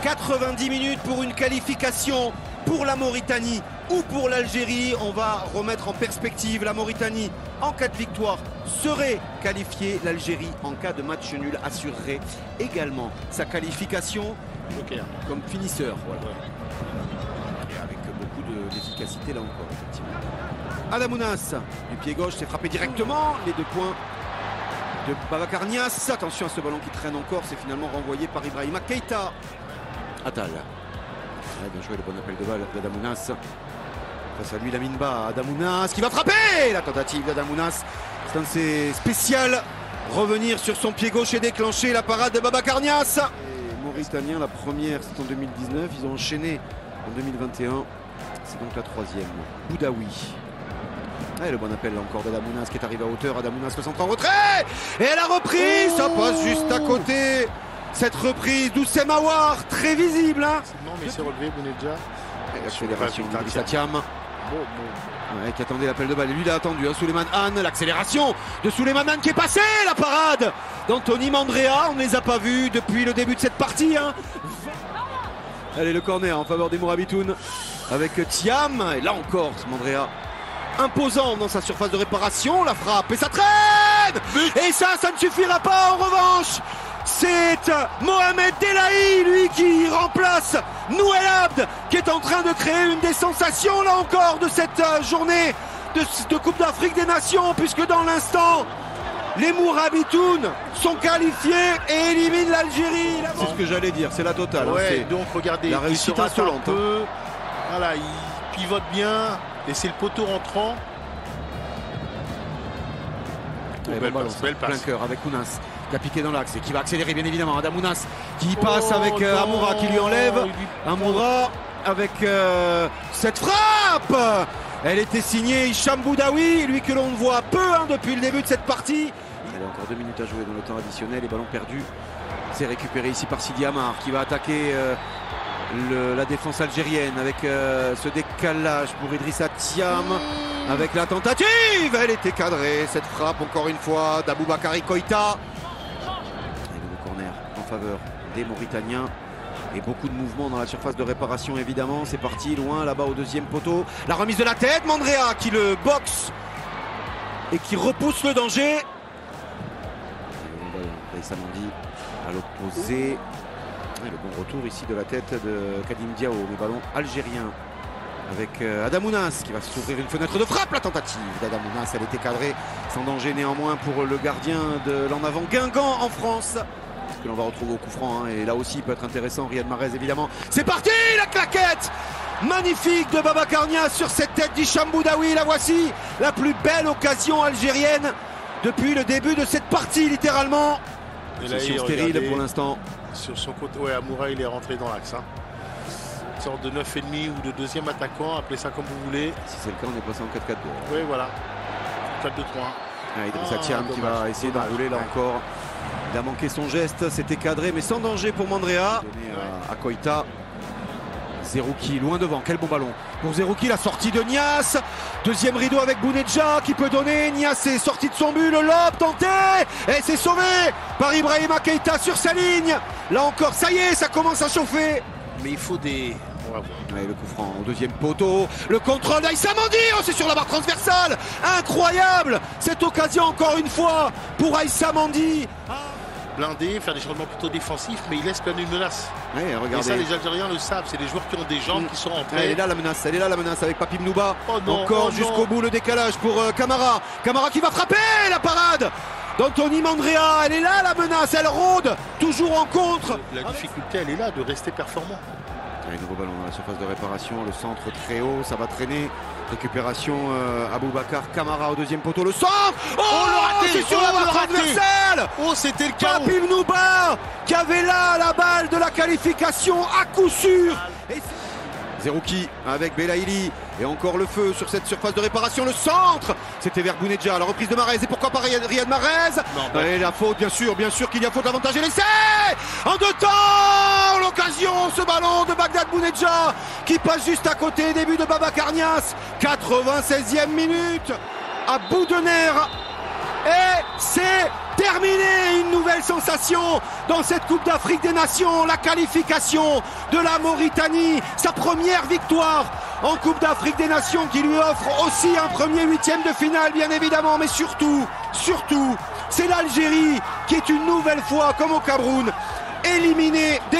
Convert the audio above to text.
90 minutes pour une qualification pour la Mauritanie ou pour l'Algérie. On va remettre en perspective. La Mauritanie, en cas de victoire, serait qualifiée. L'Algérie, en cas de match nul, assurerait également sa qualification comme finisseur. Voilà. Et avec beaucoup d'efficacité là encore, effectivement. Adamounas, du pied gauche, s'est frappé directement. Les 2 points de Babacar Niasse. Attention à ce ballon qui traîne encore. C'est finalement renvoyé par Ibrahima Keita. Atal. Bien joué, le bon appel de balle d'Adamounas. Face à lui, Lamine Ba. Adamounas qui va frapper. La tentative d'Adamounas. C'est un de ses spéciales. Revenir sur son pied gauche et déclencher la parade de Babacar Niasse. Les Mauritaniens, la première, c'est en 2019. Ils ont enchaîné en 2021. C'est donc la 3e. Boudaoui. Et le bon appel là encore d'Adamounas qui est arrivé à hauteur. Adamounas le centre en retrait. Et la reprise, ça passe juste à côté. Cette reprise d'Oussem Aouar, très visible. Hein. Non, mais il s'est relevé, Bounedjah. L'accélération d'Idrissa Thiam. Ouais, qui attendait l'appel de balle. Et lui, il a attendu. Hein. Souleymane Anne, l'accélération de Souleymane Anne qui est passé. La parade d'Anthony Mandrea. On ne les a pas vus depuis le début de cette partie. Hein. Allez, le corner en faveur des Mourabitoun avec Thiam. Et là encore, Mandrea imposant dans sa surface de réparation. La frappe et ça traîne. Et ça ne suffira pas en revanche. C'est Mohamed Delahi, lui, qui remplace Nouel Abd, qui est en train de créer une des sensations, là encore, de cette journée de Coupe d'Afrique des Nations, puisque dans l'instant, les Mourabitoun sont qualifiés et éliminent l'Algérie. C'est ce que j'allais dire, c'est la totale. Ouais, donc regardez, la réussite il se rate un insolente. peu. Voilà, il pivote bien, et c'est le poteau rentrant. Belle passe, plein cœur avec Ounas qui a piqué dans l'axe et qui va accélérer bien évidemment. Adamounas qui passe avec Amoura qui lui enlève. Amoura avec cette frappe. Elle était signée Hicham Boudaoui, lui que l'on voit peu depuis le début de cette partie. Il y a encore 2 minutes à jouer dans le temps additionnel. Et ballon perdu. C'est récupéré ici par Sidi Amar qui va attaquer la défense algérienne avec ce décalage pour Idrissa Thiam. Avec la tentative, elle était cadrée, cette frappe encore une fois d'Aboubakari Koïta. Et le corner en faveur des Mauritaniens. Et beaucoup de mouvements dans la surface de réparation évidemment. C'est parti loin là-bas au 2e poteau. La remise de la tête, Mandrea qui le boxe et qui repousse le danger. Aïssa Mandi à l'opposé. Le bon retour ici de la tête de Kadim Diao, le ballon algérien. Avec Adamounas qui va s'ouvrir une fenêtre de frappe. La tentative d'Adamounas, elle était cadrée sans danger néanmoins pour le gardien de l'en avant Guingamp en France. Ce que l'on va retrouver au coup franc. Hein, et là aussi il peut être intéressant. Riyad Mahrez évidemment. C'est parti, la claquette magnifique de Babacar Niasse sur cette tête d'Hicham Boudaoui. La voici, la plus belle occasion algérienne depuis le début de cette partie littéralement. Position stérile pour l'instant. Sur son côté, ouais, Amoura il est rentré dans l'axe. Hein. Une sorte de 9,5 ou de 2e attaquant, appelez ça comme vous voulez. Si c'est le cas, on est passé en 4-4-2. Oui, voilà. 4-2-3. Idrissa Thiam qui va essayer d'enrouler là encore. Il a manqué son geste, c'était cadré mais sans danger pour Mandrea. À Koïta. Zerouki loin devant, quel bon ballon pour Zerouki, la sortie de Niasse. 2e rideau avec Bounedjah qui peut donner. Niasse est sorti de son but, le lob tenté et c'est sauvé par Ibrahima Keita sur sa ligne. Là encore, ça y est, ça commence à chauffer. Mais il faut des... Ouais, le coup franc au 2e poteau, le contrôle d'Aïssa Mandi, oh, c'est sur la barre transversale, incroyable cette occasion encore une fois pour Aïssa Mandi. Blindé, faire des changements plutôt défensifs, mais il laisse planer une menace. Ouais, regardez. Et ça, les Algériens le savent, c'est des joueurs qui ont des jambes qui sont rentrées. Elle est là la menace avec Papi Mnouba. Oh non, encore jusqu'au bout le décalage pour Camara. Camara qui va frapper, la parade d'Anthony Mandrea. Elle est là la menace, elle rôde toujours en contre. La difficulté, elle est là, de rester performant. Un nouveau ballon dans la surface de réparation, le centre très haut, ça va traîner. Récupération Aboubacar Camara au 2e poteau, le centre. Oh, le raté, c'est sur la barre transversale. Oh, c'était le chaos. Papi Mnouba qui avait là la balle de la qualification à coup sûr. Zerouki avec Belaïli et encore le feu sur cette surface de réparation, le centre, c'était vers Bounedjah, la reprise de Mahrez et pourquoi pas Riyad Mahrez. Et la faute, bien sûr qu'il y a faute, l'avantage et l'essai en 2 temps, l'occasion, ce ballon de Bagdad Bounedjah qui passe juste à côté, début de Babacar Niasse, 96e minute, à bout de nerfs et c'est terminé. Une nouvelle sensation dans cette Coupe d'Afrique des Nations, la qualification de la Mauritanie, sa première victoire en Coupe d'Afrique des Nations qui lui offre aussi un premier huitième de finale bien évidemment, mais surtout, c'est l'Algérie qui est une nouvelle fois, comme au Cameroun, éliminée dès